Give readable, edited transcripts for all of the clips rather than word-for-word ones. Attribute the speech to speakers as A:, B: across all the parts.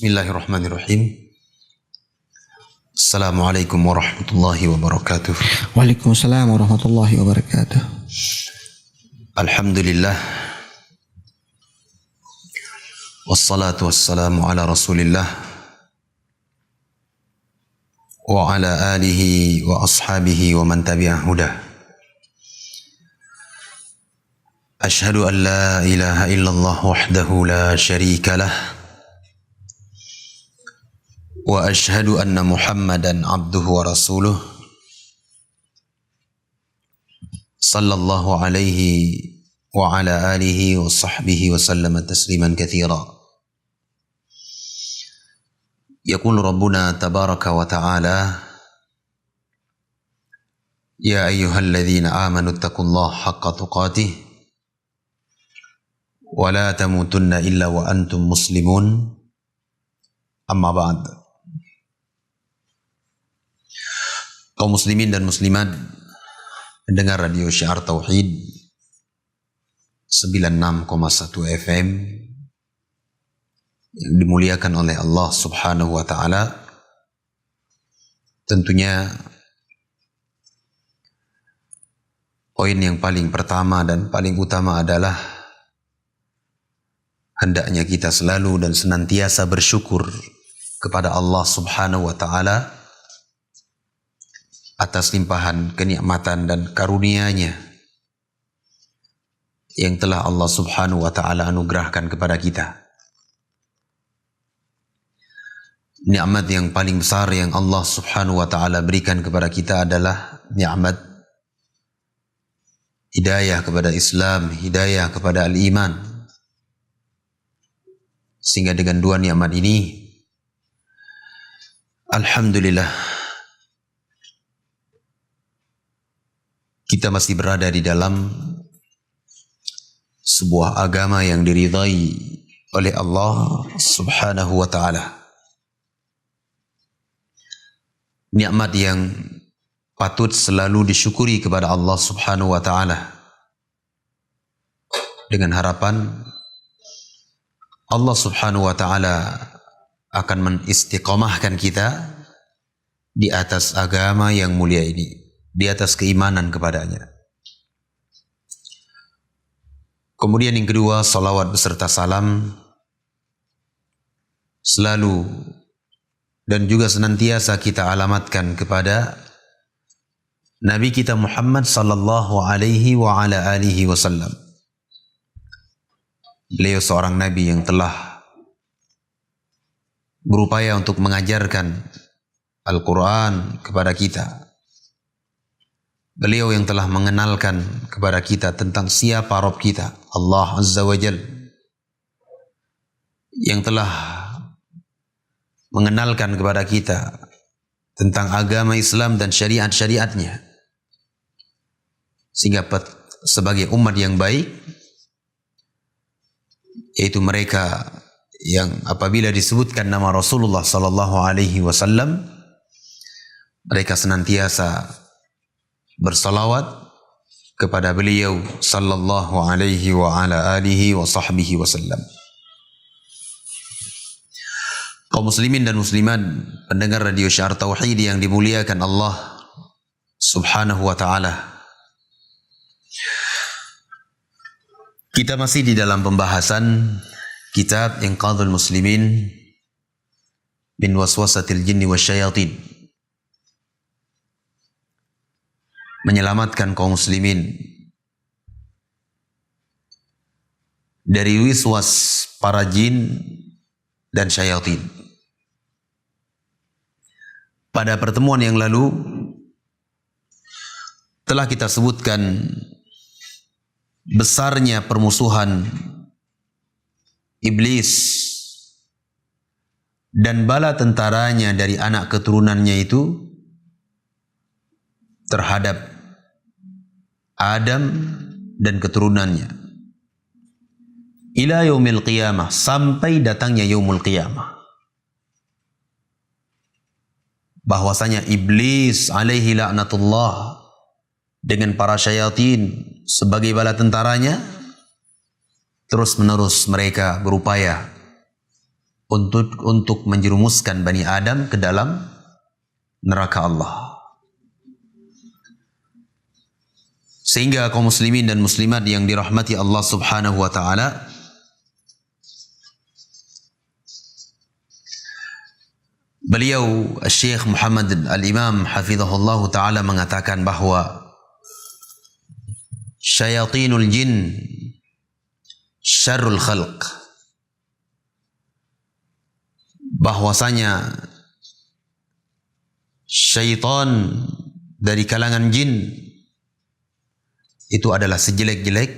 A: Bismillahirrahmanirrahim. Assalamualaikum warahmatullahi wabarakatuh.
B: Waalaikumsalam warahmatullahi wabarakatuh.
A: Alhamdulillah. Wassalatu wassalamu ala rasulillah wa ala alihi wa ashabihi wa man tabi'ah hudah. Ashhadu an la ilaha illallah wahdahu la syarika lah wa ashhadu anna Muhammadan abduhu wa rasuluh sallallahu alaihi wa ala alihi wa sahbihi wa sallama tasliman katsira. Yaqulu rabbuna tabaraka wa ta'ala ya ayyuhalladzina amanu taqullaha haqqa tuqatih wa la tamutunna illa wa antum muslimun. Amma ba'd. Kaum muslimin dan muslimat mendengar radio Syiar Tauhid 96,1 FM yang dimuliakan oleh Allah Subhanahu wa taala. Tentunya poin yang paling pertama dan paling utama adalah hendaknya kita selalu dan senantiasa bersyukur kepada Allah Subhanahu wa taala atas limpahan kenikmatan dan karunia-Nya yang telah Allah Subhanahu wa taala anugerahkan kepada kita. Nikmat yang paling besar yang Allah Subhanahu wa taala berikan kepada kita adalah nikmat hidayah kepada Islam, hidayah kepada al-iman. Sehingga dengan dua nikmat ini, alhamdulillah, kita masih berada di dalam sebuah agama yang diridhai oleh Allah Subhanahu wa taala. Nikmat yang patut selalu disyukuri kepada Allah Subhanahu wa taala, dengan harapan Allah Subhanahu wa taala akan mengistiqomahkan kita di atas agama yang mulia ini, di atas keimanan kepadanya. Kemudian yang kedua, salawat beserta salam selalu dan juga senantiasa kita alamatkan kepada Nabi kita Muhammad sallallahu alaihi wa ala alihi wasallam. Beliau seorang Nabi yang telah berupaya untuk mengajarkan Al-Quran kepada kita. Beliau yang telah mengenalkan kepada kita tentang siapa Rabb kita, Allah Azza wa Jal. Yang telah mengenalkan kepada kita tentang agama Islam dan syariat-syariatnya. Sehingga sebagai umat yang baik, yaitu mereka yang apabila disebutkan nama Rasulullah sallallahu alaihi wasallam, mereka senantiasa bersalawat kepada beliau sallallahu alaihi wa ala alihi wa sahbihi wasallam. Kaum muslimin dan muslimat pendengar radio Syiar Tauhid yang dimuliakan Allah Subhanahu wa taala. Kita masih di dalam pembahasan kitab Inqadhul Muslimin min Waswasatil Jinni Wasyayatin, menyelamatkan kaum muslimin dari wiswas para jin dan syaitan. Pada pertemuan yang lalu telah kita sebutkan besarnya permusuhan iblis dan bala tentaranya dari anak keturunannya itu terhadap Adam dan keturunannya ila yaumil qiyamah, sampai datangnya yaumul qiyamah. Bahwasanya iblis alaihi laknatullah dengan para syaitan sebagai bala tentaranya, terus menerus mereka berupaya untuk menjerumuskan Bani Adam ke dalam neraka Allah. Sehingga kaum muslimin dan muslimat yang dirahmati Allah Subhanahu wa taala, beliau Syekh Muhammad Al-Imam hafizahullah taala mengatakan bahwa syayatinul jin syarrul khalq, bahwasanya syaitan dari kalangan jin itu adalah sejelek-jelek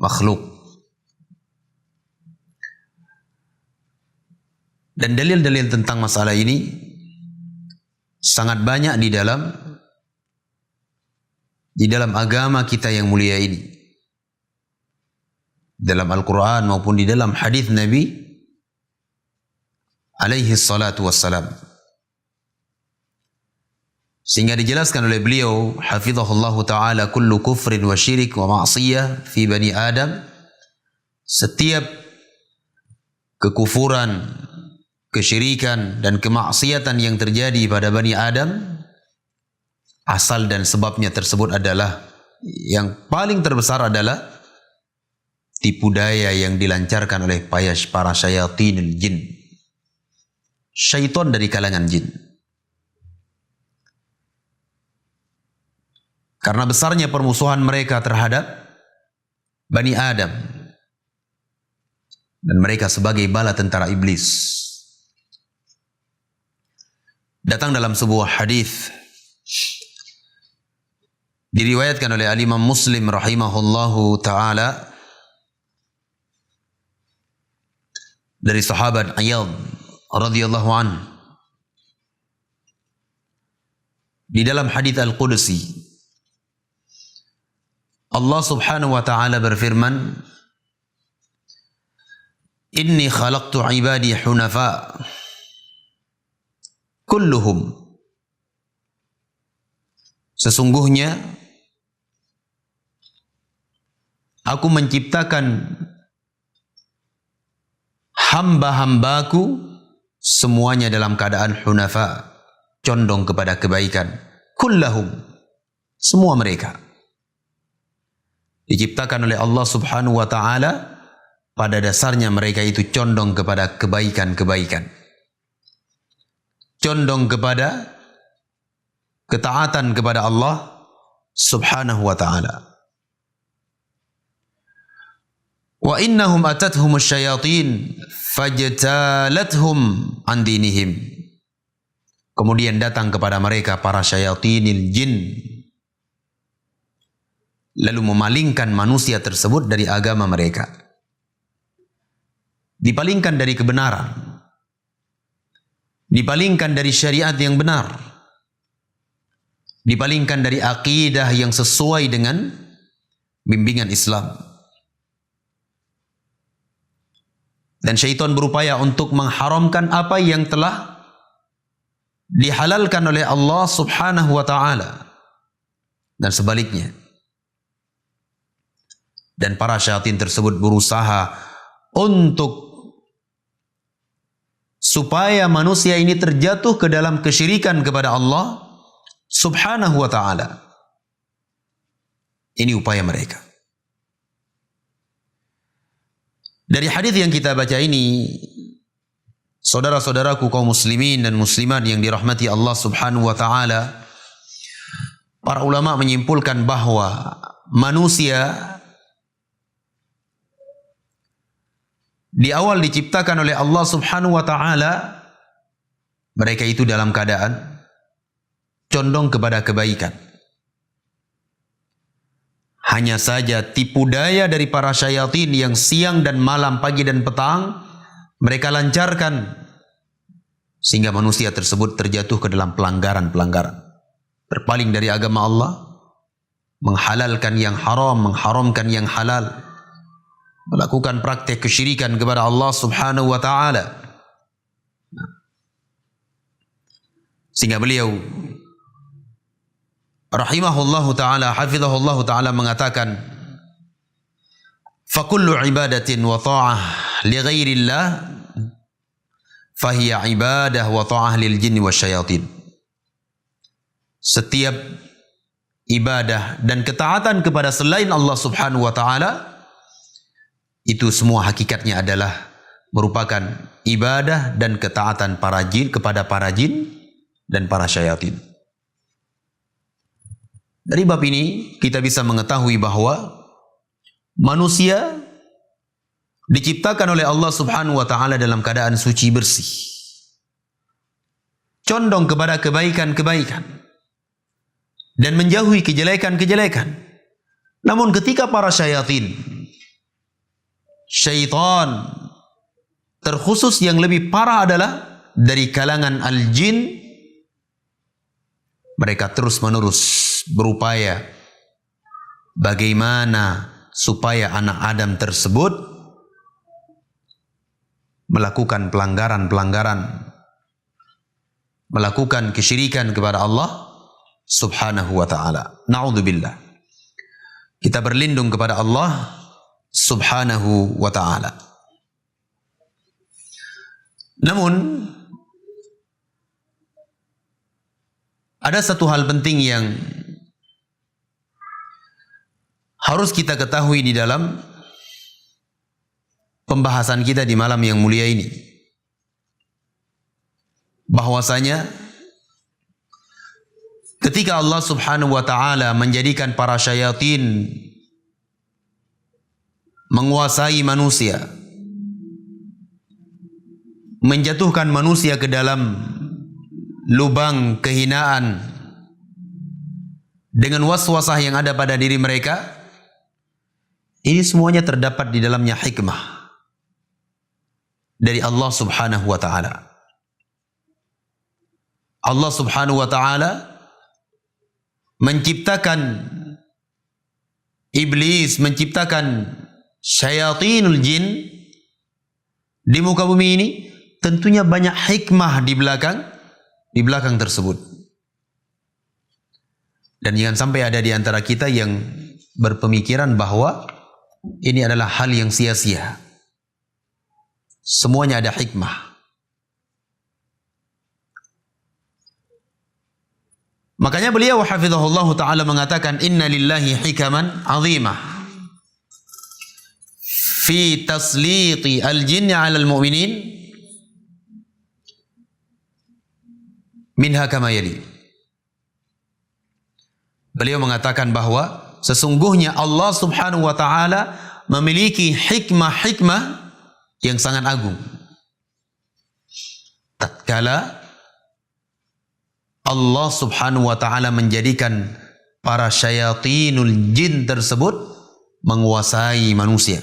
A: makhluk. Dan dalil-dalil tentang masalah ini sangat banyak di dalam agama kita yang mulia ini, dalam Al-Quran maupun di dalam hadis Nabi alaihi salatu wassalam. Sehingga dijelaskan oleh beliau hafizahullah ta'ala, kullu kufrin wa syirik wa ma'siyah fi bani Adam, setiap kekufuran, kesyirikan dan kemaksiatan yang terjadi pada Bani Adam, asal dan sebabnya tersebut adalah, yang paling terbesar adalah tipu daya yang dilancarkan oleh para syayatinul jin, syaitan dari kalangan jin. Karena besarnya permusuhan mereka terhadap Bani Adam, dan mereka sebagai bala tentara iblis. Datang dalam sebuah hadis diriwayatkan oleh Al-Imam Muslim rahimahullahu taala dari sahabat Iyad radhiyallahu anhu, di dalam hadis Al-Qudsi Allah Subhanahu wa taala berfirman, inni khalaqtu ibadi hunafa kulluhum, sesungguhnya aku menciptakan hamba-hambaku semuanya dalam keadaan hunafa, condong kepada kebaikan. Kullahum, semua mereka diciptakan oleh Allah Subhanahu wa taala, pada dasarnya mereka itu condong kepada kebaikan-kebaikan, condong kepada ketaatan kepada Allah Subhanahu wa taala. Wa innahum atathum asyayatin fajtalathum an dinihim, kemudian datang kepada mereka para syayatinil jin, lalu memalingkan manusia tersebut dari agama mereka, dipalingkan dari kebenaran, dipalingkan dari syariat yang benar, dipalingkan dari akidah yang sesuai dengan bimbingan Islam. Dan syaitan berupaya untuk mengharamkan apa yang telah dihalalkan oleh Allah Subhanahu wa taala, dan sebaliknya. Dan para syaitan tersebut berusaha untuk supaya manusia ini terjatuh ke dalam kesyirikan kepada Allah Subhanahu wa taala. Ini upaya mereka. Dari hadis yang kita baca ini, saudara-saudaraku kaum muslimin dan muslimat yang dirahmati Allah Subhanahu wa taala, para ulama menyimpulkan bahwa manusia di awal diciptakan oleh Allah Subhanahu wa taala, mereka itu dalam keadaan condong kepada kebaikan. Hanya saja tipu daya dari para syayatin yang siang dan malam, pagi dan petang mereka lancarkan, sehingga manusia tersebut terjatuh ke dalam pelanggaran-pelanggaran, berpaling dari agama Allah, menghalalkan yang haram, mengharamkan yang halal, melakukan praktek kesyirikan kepada Allah Subhanahu wa taala. Sehingga beliau rahimahullahu taala, hafizahullahu taala mengatakan, fa kullu ibadatin wa ta'ah li ghairillah fahiya ibadah wa ta'ah lil jinni wasyayatin. Setiap ibadah dan ketaatan kepada selain Allah Subhanahu wa taala itu semua hakikatnya adalah merupakan ibadah dan ketaatan para jin kepada para jin dan para syayatin. Dari bab ini kita bisa mengetahui bahwa manusia diciptakan oleh Allah Subhanahu wa taala dalam keadaan suci bersih, condong kepada kebaikan-kebaikan dan menjauhi kejelekan-kejelekan. Namun ketika para syaitan terkhusus yang lebih parah adalah dari kalangan al-jin, mereka terus-menerus berupaya bagaimana supaya anak Adam tersebut melakukan pelanggaran-pelanggaran, melakukan kesyirikan kepada Allah Subhanahu wa ta'ala. Na'udzubillah. Kita berlindung kepada Allah Subhanahu wa ta'ala. Namun ada satu hal penting yang harus kita ketahui di dalam pembahasan kita di malam yang mulia ini, bahwasanya ketika Allah Subhanahu wa taala menjadikan para syayatin menguasai manusia, menjatuhkan manusia ke dalam lubang kehinaan dengan waswasah yang ada pada diri mereka, ini semuanya terdapat di dalamnya hikmah dari Allah Subhanahu wa taala. Allah Subhanahu wa taala menciptakan iblis, menciptakan syayatinul jin di muka bumi ini, tentunya banyak hikmah di belakang tersebut. Dan jangan sampai ada di antara kita yang berpemikiran bahwa ini adalah hal yang sia-sia. Semuanya ada hikmah. Makanya beliau hafizahullah ta'ala mengatakan, inna lillahi hikaman azimah fi tasliti al-jinni 'alal mu'minin minha kama yali. Beliau mengatakan bahwa sesungguhnya Allah Subhanahu wa taala memiliki hikmah-hikmah yang sangat agung. Tatkala Allah Subhanahu wa taala menjadikan para syayatinul jin tersebut menguasai manusia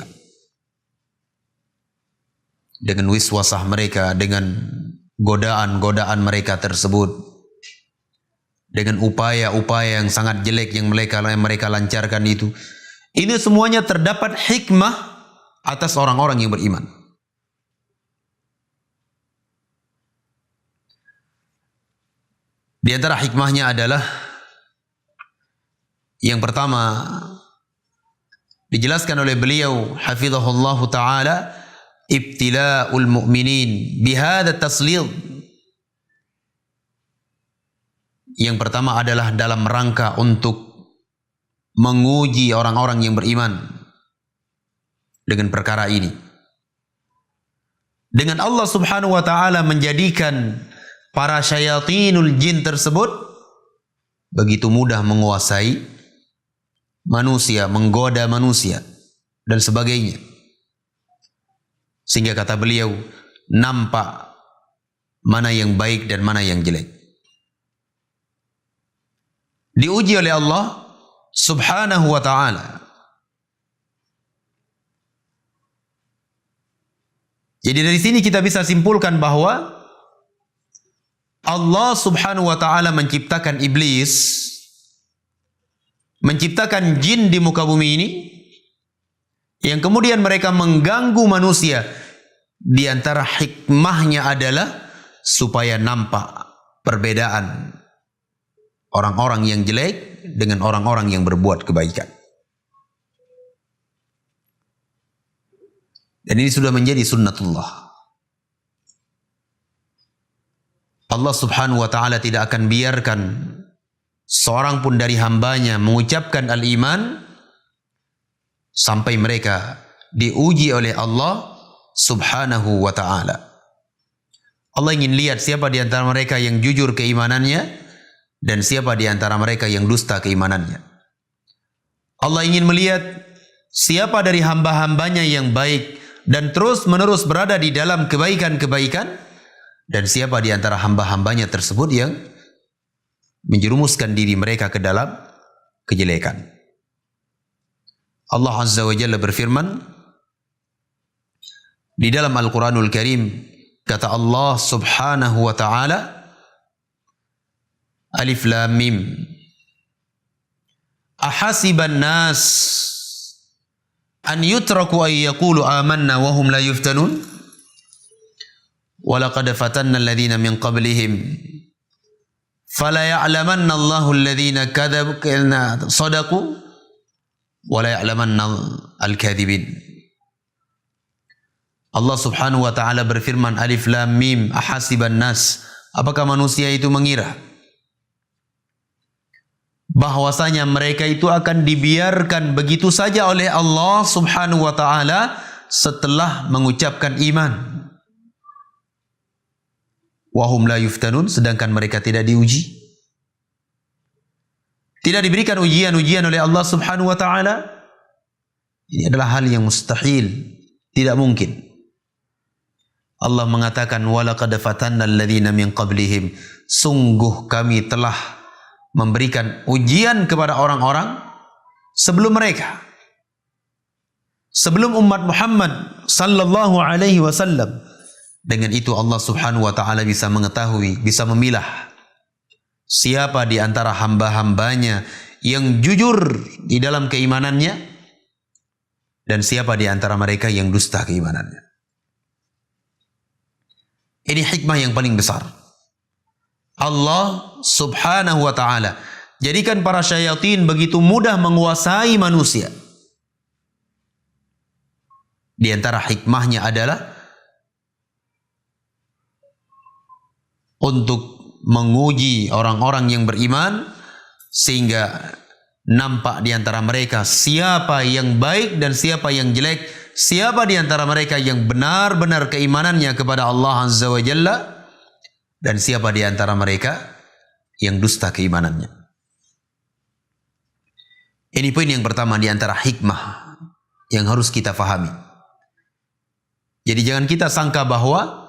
A: dengan wiswasah mereka, dengan godaan-godaan mereka tersebut, dengan upaya-upaya yang sangat jelek yang mereka lancarkan itu. Ini semuanya terdapat hikmah atas orang-orang yang beriman. Di antara hikmahnya adalah yang pertama dijelaskan oleh beliau hafizahullah ta'ala, ibtila'ul mu'minin bihadha taslid. Yang pertama adalah dalam rangka untuk menguji orang-orang yang beriman dengan perkara ini. Dengan Allah Subhanahu wa taala menjadikan para syayatinul jin tersebut begitu mudah menguasai manusia, menggoda manusia dan sebagainya. Sehingga kata beliau, nampak mana yang baik dan mana yang jelek. Diuji oleh Allah Subhanahu wa ta'ala. Jadi dari sini kita bisa simpulkan bahwa Allah Subhanahu wa ta'ala menciptakan iblis, menciptakan jin di muka bumi ini, yang kemudian mereka mengganggu manusia. Di antara hikmahnya adalah supaya nampak perbedaan orang-orang yang jelek dengan orang-orang yang berbuat kebaikan. Dan ini sudah menjadi sunnatullah. Allah subhanahu wa ta'ala tidak akan biarkan seorang pun dari hambanya mengucapkan al-iman sampai mereka diuji oleh Allah subhanahu wa ta'ala. Allah ingin lihat siapa di antara mereka yang jujur keimanannya dan siapa di antara mereka yang dusta keimanannya. Allah ingin melihat siapa dari hamba-hambanya yang baik dan terus menerus berada di dalam kebaikan-kebaikan dan siapa di antara hamba-hambanya tersebut yang menjerumuskan diri mereka ke dalam kejelekan. Allah Azza wa Jalla berfirman di dalam Al-Quranul Karim, kata Allah subhanahu wa ta'ala, Alif Lam Mim, ahasiban nas an yutraku ay yaqulu amanna wa hum la yuftanun wa laqad fatanna alladhina min qablihim fala ya'lamanna Allahu alladhina kadzabu sadaqu wa la ya'lamanna al-kadhibin. Allah subhanahu wa ta'ala berfirman, Alif Lam Mim, ahasiban nas, apakah manusia itu mengira bahwasanya mereka itu akan dibiarkan begitu saja oleh Allah subhanahu wa ta'ala setelah mengucapkan iman. Wahum la yuftanun, sedangkan mereka tidak diuji, tidak diberikan ujian-ujian oleh Allah subhanahu wa ta'ala. Ini adalah hal yang mustahil, tidak mungkin. Allah mengatakan, walaqad fatanna alladhina min qablihim, sungguh kami telah memberikan ujian kepada orang-orang sebelum mereka, sebelum umat Muhammad sallallahu alaihi wasallam. Dengan itu Allah subhanahu wa ta'ala bisa mengetahui, bisa memilah siapa di antara hamba-hambanya yang jujur di dalam keimanannya dan siapa di antara mereka yang dusta keimanannya. Ini hikmah yang paling besar. Allah subhanahu wa ta'ala jadikan para syaitan begitu mudah menguasai manusia. Di antara hikmahnya adalah untuk menguji orang-orang yang beriman sehingga nampak di antara mereka siapa yang baik dan siapa yang jelek, siapa di antara mereka yang benar-benar keimanannya kepada Allah Azza wa Jalla dan siapa di antara mereka yang dusta keimanannya. Ini poin yang pertama di antara hikmah yang harus kita fahami. Jadi jangan kita sangka bahwa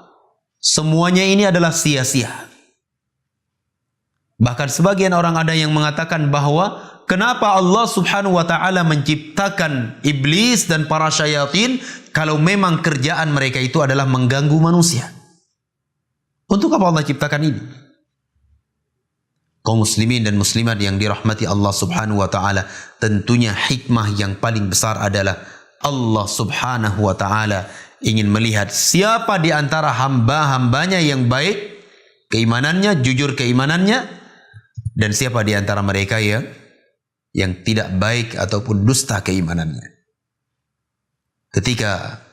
A: semuanya ini adalah sia-sia. Bahkan sebagian orang ada yang mengatakan bahwa kenapa Allah subhanahu wa ta'ala menciptakan iblis dan para syaitan kalau memang kerjaan mereka itu adalah mengganggu manusia? Untuk apa Allah ciptakan ini? Kaum muslimin dan muslimat yang dirahmati Allah subhanahu wa ta'ala, tentunya hikmah yang paling besar adalah Allah subhanahu wa ta'ala ingin melihat siapa di antara hamba-hambanya yang baik keimanannya, jujur keimanannya, dan siapa di antara mereka yang tidak baik ataupun dusta keimanannya. Ketika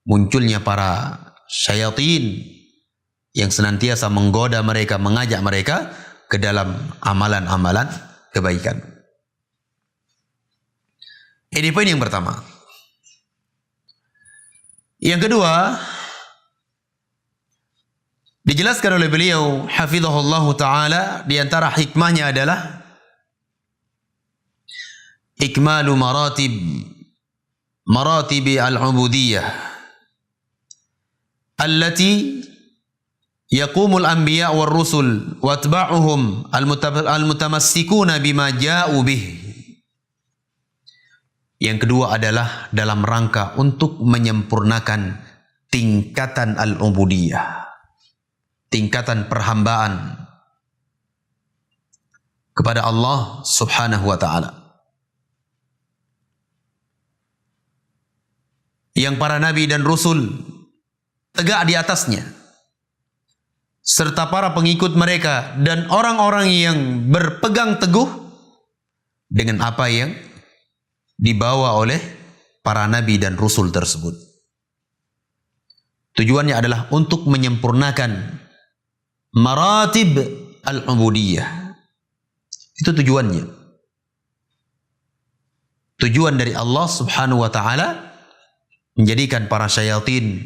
A: munculnya para syaitan yang senantiasa menggoda mereka, mengajak mereka ke dalam amalan-amalan kebaikan. Ini poin yang pertama. Yang kedua, dijelaskan oleh beliau hafizahullahu ta'ala, di antara hikmahnya adalah ikmalu maratibi al-ubudiyah allati yaqumul anbiya war rusul wa atba'uhum al-mutamassikuna bima ja'u bih. Yang kedua adalah dalam rangka untuk menyempurnakan tingkatan al-ubudiyah, tingkatan perhambaan kepada Allah subhanahu wa ta'ala, yang para nabi dan rasul tegak di atasnya, serta para pengikut mereka dan orang-orang yang berpegang teguh dengan apa yang dibawa oleh para nabi dan rasul tersebut. Tujuannya adalah untuk menyempurnakan, maratib al-ubudiyah. Itu tujuannya. Tujuan dari Allah Subhanahu wa taala menjadikan para syayatin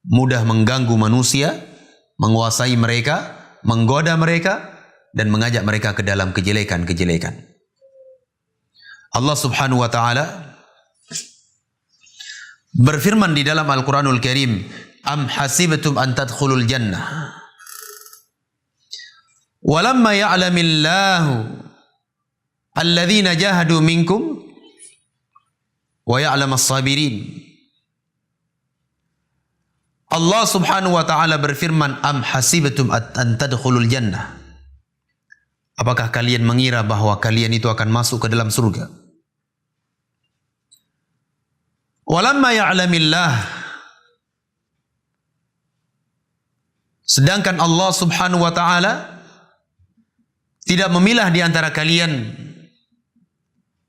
A: mudah mengganggu manusia, menguasai mereka, menggoda mereka, dan mengajak mereka ke dalam kejelekan-kejelekan. Allah Subhanahu wa taala berfirman di dalam Al-Qur'anul Karim, "Am hasibtum an tadkhulul jannah walamma ya'lamillahu alladzina jahadu minkum wa ya'lamas sabirin." Allah Subhanahu wa taala berfirman, "Am hasibtum an tadkhulul jannah." Apakah kalian mengira bahwa kalian itu akan masuk ke dalam surga? Walamma ya'lamillah, sedangkan Allah Subhanahu wa taala tidak memilah di antara kalian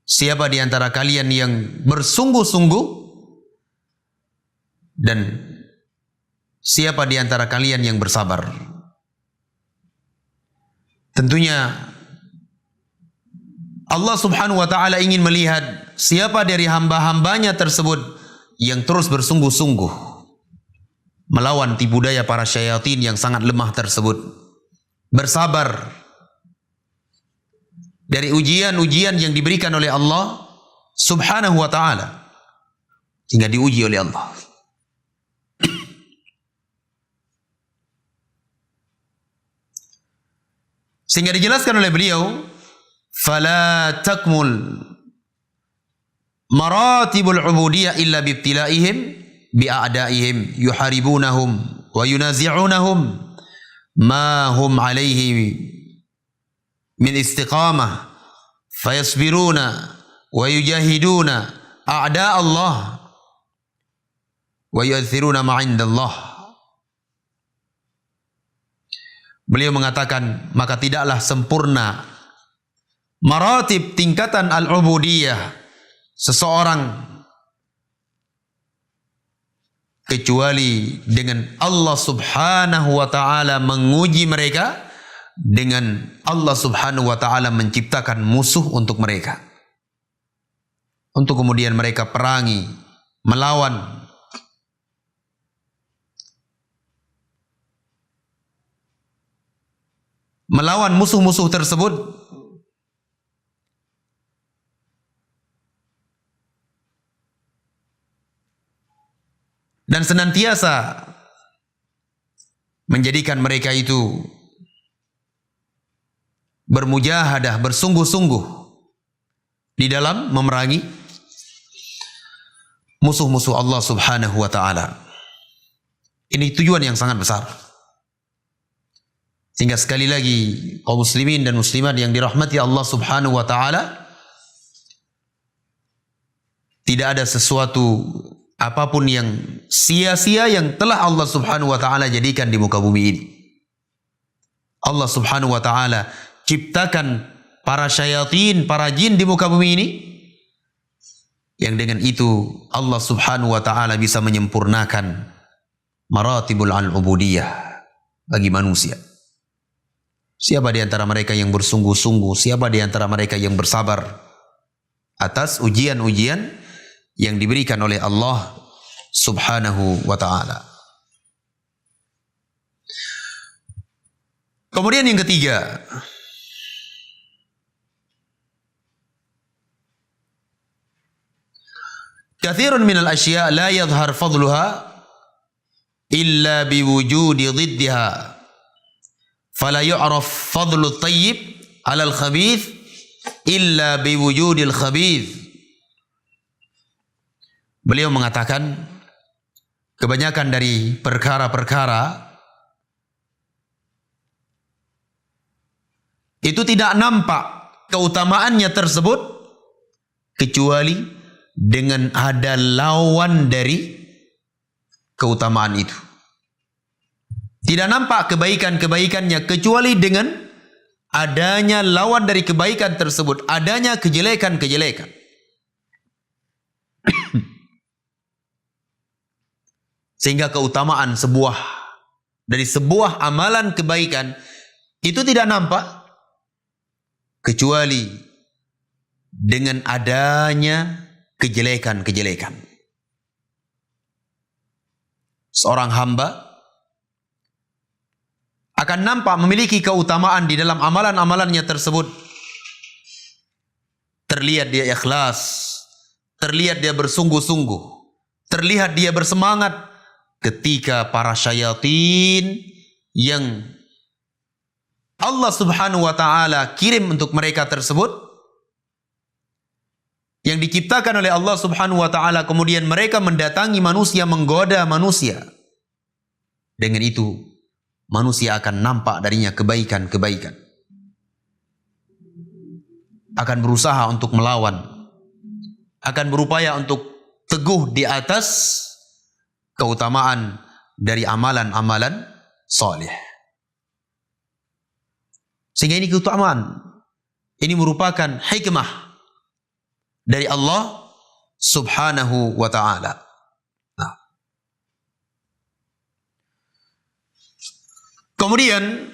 A: siapa di antara kalian yang bersungguh-sungguh dan siapa di antara kalian yang bersabar. Tentunya Allah Subhanahu wa taala ingin melihat siapa dari hamba-hambanya tersebut yang terus bersungguh-sungguh melawan tipu daya para syaitan yang sangat lemah tersebut. Bersabar dari ujian-ujian yang diberikan oleh Allah Subhanahu wa taala, hingga diuji oleh Allah. Sehingga dijelaskan oleh beliau, fala takmul maratibul ubudiyah illa bibtilaihim bi'a'daihim yuharibunahum wa yunazi'unahum ma hum alaihi min istiqamah fayasbiruna wa yujahiduna a'da Allah wa yu'athiruna ma'indallah. Beliau mengatakan, maka tidaklah sempurna maratib tingkatan al-ubudiyah seseorang kecuali dengan Allah Subhanahu wa taala menguji mereka, dengan Allah Subhanahu wa taala menciptakan musuh untuk mereka, untuk kemudian mereka perangi, melawan musuh-musuh tersebut. Dan senantiasa menjadikan mereka itu bermujahadah, bersungguh-sungguh di dalam memerangi musuh-musuh Allah Subhanahu wa taala. Ini tujuan yang sangat besar. Sehingga sekali lagi kaum muslimin dan muslimat yang dirahmati Allah Subhanahu wa taala, tidak ada sesuatu apapun yang sia-sia yang telah Allah Subhanahu wa taala jadikan di muka bumi ini. Allah Subhanahu wa taala ciptakan para syayatin, para jin di muka bumi ini, yang dengan itu Allah Subhanahu wa taala bisa menyempurnakan maratibul al-ubudiyah bagi manusia. Siapa di antara mereka yang bersungguh-sungguh, siapa di antara mereka yang bersabar atas ujian-ujian yang diberikan oleh Allah Subhanahu wa taala. Kemudian yang ketiga, katsirun minal asya' la yadhhar fadluha illa biwujudi dhiddiha. Fala yu'raf fadlu tayyib 'alal khabith illa biwujudil khabith. Beliau mengatakan, kebanyakan dari perkara-perkara itu tidak nampak keutamaannya tersebut kecuali dengan ada lawan dari keutamaan itu. Tidak nampak kebaikan-kebaikannya kecuali dengan adanya lawan dari kebaikan tersebut, adanya kejelekan-kejelekan. Sehingga keutamaan sebuah dari sebuah amalan kebaikan itu tidak nampak kecuali dengan adanya kejelekan-kejelekan. Seorang hamba akan nampak memiliki keutamaan di dalam amalan-amalannya tersebut. Terlihat dia ikhlas, terlihat dia bersungguh-sungguh, terlihat dia bersemangat ketika para syaitan yang Allah Subhanahu wa ta'ala kirim untuk mereka tersebut, yang diciptakan oleh Allah Subhanahu wa ta'ala, kemudian mereka mendatangi manusia, menggoda manusia. Dengan itu manusia akan nampak darinya kebaikan-kebaikan, akan berusaha untuk melawan, akan berupaya untuk teguh di atas keutamaan dari amalan-amalan saleh. Sehingga ini keutamaan, ini merupakan hikmah dari Allah Subhanahu wa ta'ala. Kemudian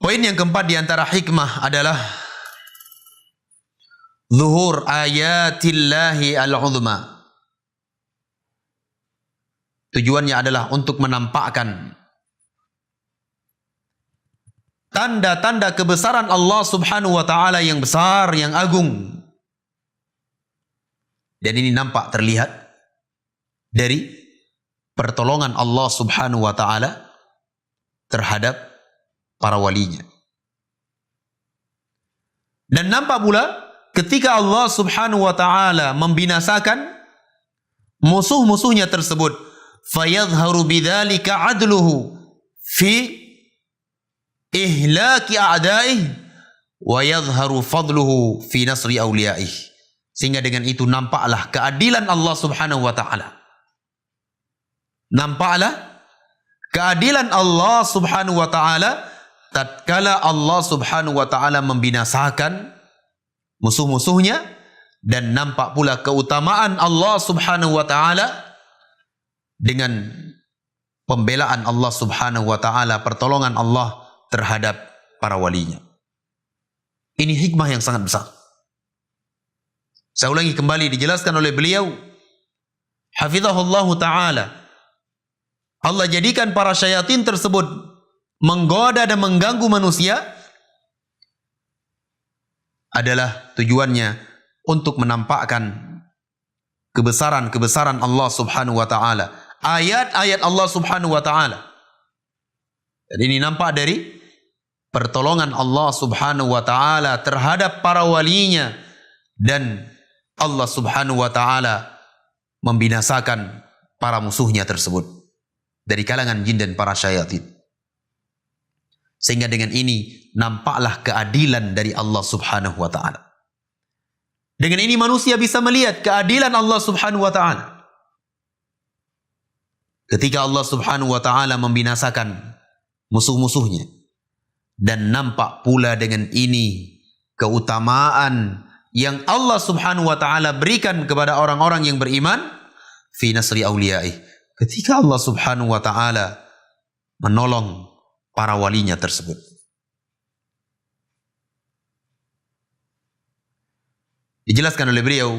A: poin yang keempat di antara hikmah adalah zuhur ayatillahi al-uzma. Tujuannya adalah untuk menampakkan tanda-tanda kebesaran Allah Subhanahu wa ta'ala yang besar, yang agung. Dan ini nampak terlihat dari pertolongan Allah Subhanahu wa ta'ala terhadap para walinya. Dan nampak pula ketika Allah Subhanahu wa ta'ala membinasakan musuh-musuhnya tersebut, fayadhharu bidzalika adluhu fi ihlaki a'daih wa yadhharu fadluhu fi nasri awliyaih. Sehingga dengan itu nampaklah keadilan Allah Subhanahu wa ta'ala. Nampaklah keadilan Allah Subhanahu wa ta'ala tatkala Allah Subhanahu wa ta'ala membinasakan musuh-musuhnya, dan nampak pula keutamaan Allah Subhanahu wa ta'ala dengan pembelaan Allah Subhanahu wa ta'ala, pertolongan Allah terhadap para walinya. Ini hikmah yang sangat besar. Saya ulangi kembali, dijelaskan oleh beliau hafizahullahu ta'ala, Allah jadikan para syaitan tersebut menggoda dan mengganggu manusia adalah tujuannya untuk menampakkan kebesaran-kebesaran Allah Subhanahu wa ta'ala, ayat-ayat Allah Subhanahu wa ta'ala. Dan ini nampak dari pertolongan Allah Subhanahu wa ta'ala terhadap para walinya, dan Allah Subhanahu wa ta'ala membinasakan para musuhnya tersebut dari kalangan jin dan para syaitan. Sehingga dengan ini nampaklah keadilan dari Allah Subhanahu wa ta'ala. Dengan ini manusia bisa melihat keadilan Allah Subhanahu wa ta'ala. Ketika Allah Subhanahu wa ta'ala membinasakan musuh-musuhnya, dan nampak pula dengan ini keutamaan yang Allah Subhanahu wa ta'ala berikan kepada orang-orang yang beriman fi nasri awliyaih. Ketika Allah Subhanahu wa ta'ala menolong para walinya tersebut. Dijelaskan oleh beliau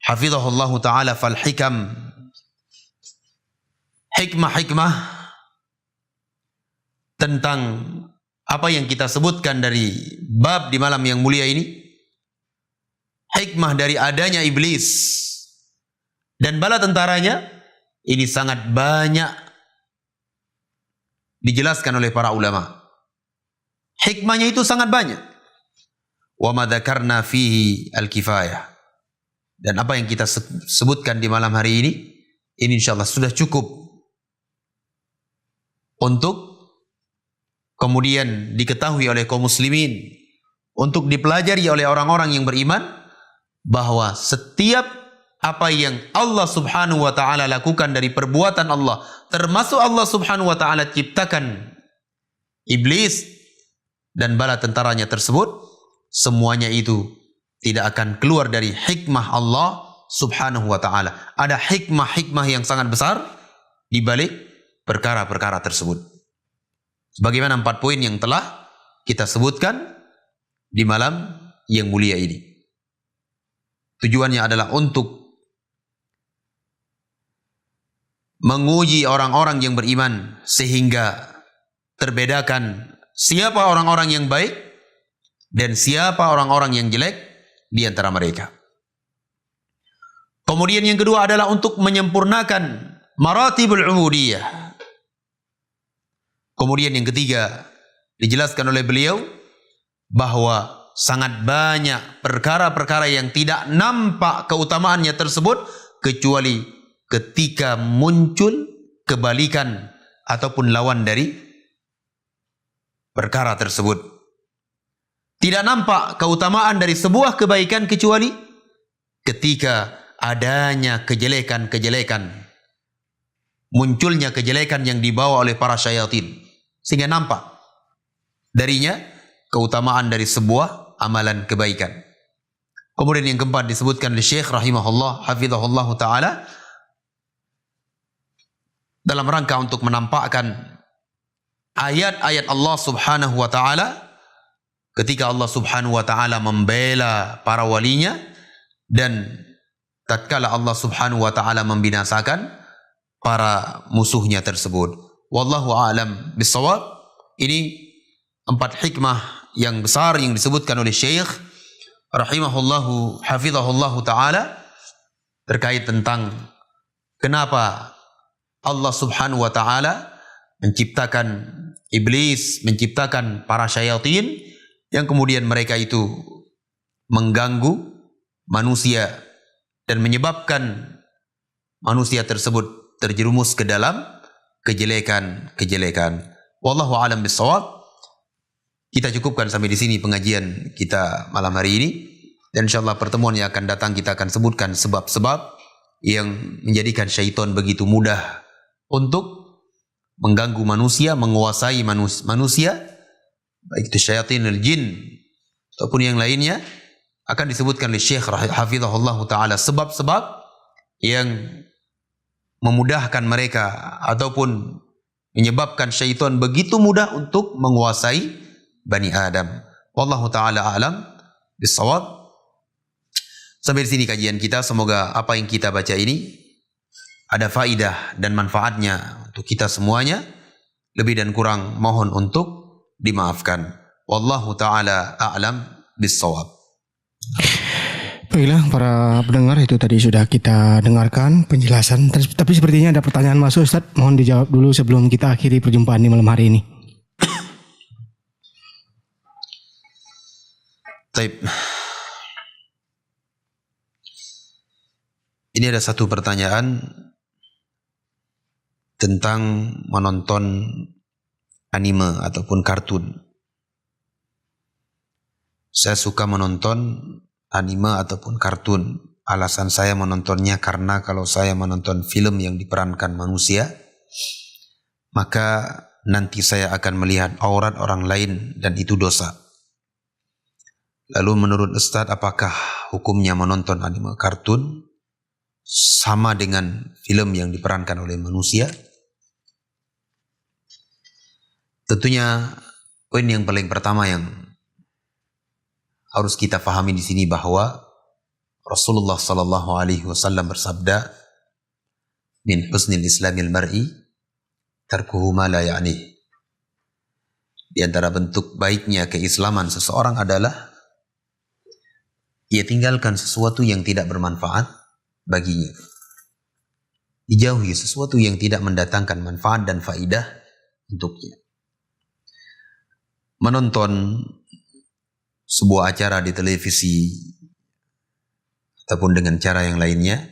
A: hafizahullahu ta'ala, fal hikam, hikmah-hikmah tentang apa yang kita sebutkan dari bab di malam yang mulia ini, hikmah dari adanya iblis dan bala tentaranya, ini sangat banyak dijelaskan oleh para ulama. Hikmahnya itu sangat banyak. Wa ma dzakarna fihi al-kifayah. Dan apa yang kita sebutkan di malam hari ini insyaallah sudah cukup untuk kemudian diketahui oleh kaum muslimin, untuk dipelajari oleh orang-orang yang beriman, bahwa setiap apa yang Allah Subhanahu wa ta'ala lakukan dari perbuatan Allah, termasuk Allah Subhanahu wa ta'ala ciptakan iblis dan bala tentaranya tersebut, semuanya itu tidak akan keluar dari hikmah Allah Subhanahu wa ta'ala. Ada hikmah-hikmah yang sangat besar di balik perkara-perkara tersebut. Sebagaimana 4 poin yang telah kita sebutkan di malam yang mulia ini. Tujuannya adalah untuk menguji orang-orang yang beriman sehingga terbedakan siapa orang-orang yang baik dan siapa orang-orang yang jelek di antara mereka. Kemudian yang kedua adalah untuk menyempurnakan maratibul ubudiyah. Kemudian yang ketiga dijelaskan oleh beliau bahwa sangat banyak perkara-perkara yang tidak nampak keutamaannya tersebut kecuali ketika muncul kebalikan ataupun lawan dari perkara tersebut. Tidak nampak keutamaan dari sebuah kebaikan kecuali ketika adanya kejelekan-kejelekan, munculnya kejelekan yang dibawa oleh para syaitan, sehingga nampak darinya keutamaan dari sebuah amalan kebaikan. Kemudian yang keempat disebutkan oleh Syekh rahimahullah hafizahullah taala dalam rangka untuk menampakkan ayat-ayat Allah Subhanahu wa taala ketika Allah Subhanahu wa taala membela para walinya dan tatkala Allah Subhanahu wa taala membinasakan para musuhnya tersebut. Wallahu a'lam bissawab. Ini 4 hikmah yang besar yang disebutkan oleh Syekh rahimahullahu hafizahullahu taala terkait tentang kenapa Allah Subhanahu wa taala menciptakan iblis, menciptakan para syaitan yang kemudian mereka itu mengganggu manusia dan menyebabkan manusia tersebut terjerumus ke dalam kejelekan-kejelekan. Wallahu a'lam bissawab. Kita cukupkan sampai di sini pengajian kita malam hari ini, dan insyaallah pertemuan yang akan datang kita akan sebutkan sebab-sebab yang menjadikan syaitan begitu mudah untuk mengganggu manusia, menguasai manusia, baik itu syaitanul jin ataupun yang lainnya. Akan disebutkan oleh Syekh hafizahullah taala sebab-sebab yang memudahkan mereka ataupun menyebabkan syaitan begitu mudah untuk menguasai Bani Adam. Wallahu ta'ala a'lam bissawab. Sampai di sini kajian kita. Semoga apa yang kita baca ini ada faidah dan manfaatnya untuk kita semuanya. Lebih dan kurang mohon untuk dimaafkan. Wallahu ta'ala a'lam bissawab.
B: Baiklah para pendengar, itu tadi sudah kita dengarkan penjelasan. Tapi sepertinya ada pertanyaan masuk, Ustaz. Mohon dijawab dulu sebelum kita akhiri perjumpaan di malam hari ini.
A: Taib. Ini ada satu pertanyaan tentang menonton anime ataupun kartun. Saya suka menonton anime ataupun kartun. Alasan saya menontonnya karena kalau saya menonton film yang diperankan manusia, maka nanti saya akan melihat aurat orang lain dan itu dosa. Lalu menurut Ustaz, apakah hukumnya menonton anime kartun sama dengan film yang diperankan oleh manusia? Tentunya poin yang paling pertama yang harus kita fahami di sini bahwa Rasulullah sallallahu alaihi wasallam bersabda, "Min husnil islamil mar'i tarkuhu ma la ya'ni." Di antara bentuk baiknya keislaman seseorang adalah ia tinggalkan sesuatu yang tidak bermanfaat baginya. Dijauhi sesuatu yang tidak mendatangkan manfaat dan faidah untuknya. Menonton sebuah acara di televisi ataupun dengan cara yang lainnya,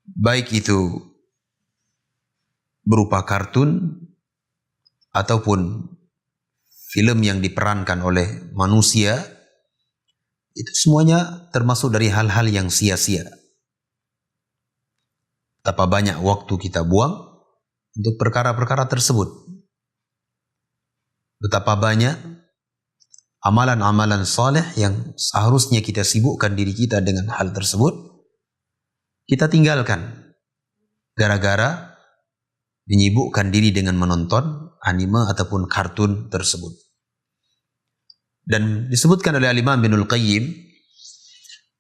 A: baik itu berupa kartun ataupun film yang diperankan oleh manusia, itu semuanya termasuk dari hal-hal yang sia-sia. Betapa banyak waktu kita buang untuk perkara-perkara tersebut. Betapa banyak amalan-amalan saleh yang seharusnya kita sibukkan diri kita dengan hal tersebut, kita tinggalkan gara-gara menyibukkan diri dengan menonton anime ataupun kartun tersebut. Dan disebutkan oleh Imam Ibnul Qayyim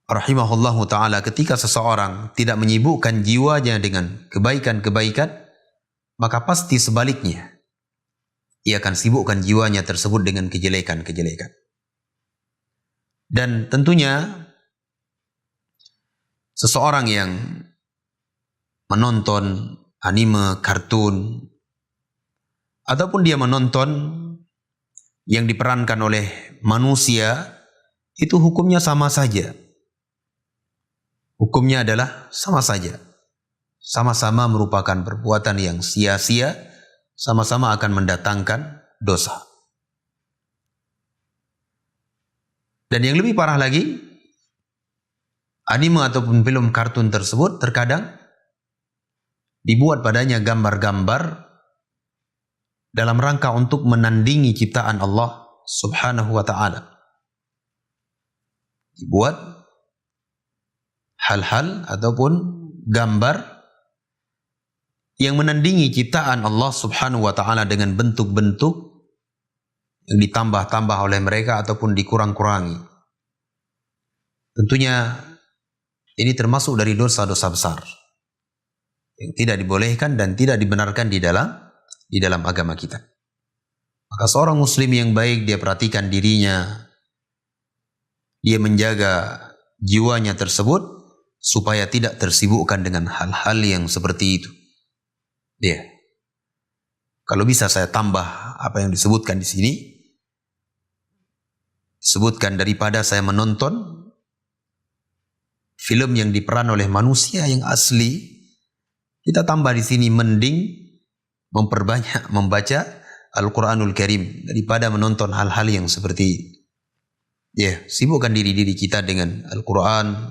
A: rahimahullahu ta'ala, ketika seseorang tidak menyibukkan jiwanya dengan kebaikan-kebaikan, maka pasti sebaliknya ia akan sibukkan jiwanya tersebut dengan kejelekan-kejelekan. Dan tentunya seseorang yang menonton anime, kartun, ataupun dia menonton yang diperankan oleh manusia, itu hukumnya sama saja. Hukumnya adalah sama saja. Sama-sama merupakan perbuatan yang sia-sia, sama-sama akan mendatangkan dosa. Dan yang lebih parah lagi, anime ataupun film kartun tersebut terkadang dibuat padanya gambar-gambar dalam rangka untuk menandingi ciptaan Allah Subhanahu wa ta'ala. Dibuat hal-hal ataupun gambar yang menandingi ciptaan Allah Subhanahu wa ta'ala dengan bentuk-bentuk yang ditambah-tambah oleh mereka ataupun dikurang-kurangi. Tentunya ini termasuk dari dosa-dosa besar yang tidak dibolehkan dan tidak dibenarkan di dalam agama kita. Maka seorang muslim yang baik, dia perhatikan dirinya, dia menjaga jiwanya tersebut supaya tidak tersibukkan dengan hal-hal yang seperti itu. Kalau bisa saya tambah apa yang disebutkan di sini, disebutkan daripada saya menonton film yang diperan oleh manusia yang asli, kita tambah di sini mending memperbanyak membaca Al-Quranul Karim daripada menonton hal-hal yang seperti itu. Sibukkan diri kita dengan Al-Quran,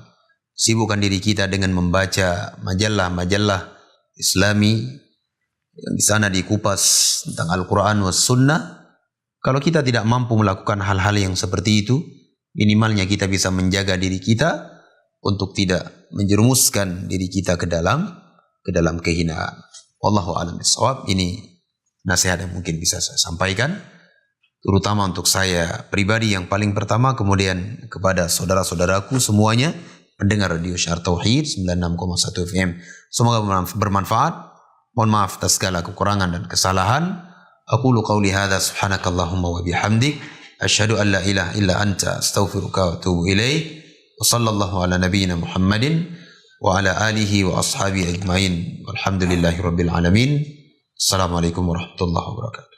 A: sibukkan diri kita dengan membaca majalah-majalah Islami yang di sana dikupas tentang Al-Quran was Sunnah. Kalau kita tidak mampu melakukan hal-hal yang seperti itu, minimalnya kita bisa menjaga diri kita untuk tidak menjerumuskan diri kita ke dalam kehinaan. Wallahu a'lam bishawab. Ini nasihat yang mungkin bisa saya sampaikan, terutama untuk saya pribadi yang paling pertama, kemudian kepada saudara-saudaraku semuanya pendengar Radio Syiar Tauhid 96,1 FM. Semoga bermanfaat. Mohon maaf atas segala kekurangan dan kesalahan. Aqulu qawli hadza subhanakallahumma wa bihamdik asyhadu an la ilaha illa anta astaghfiruka wa atubu ilaik. Wa sallallahu ala nabiyyina Muhammadin wa ala alihi wa ashabihi ajmain. Walhamdulillahi rabbil alamin. Assalamualaikum warahmatullahi wabarakatuh.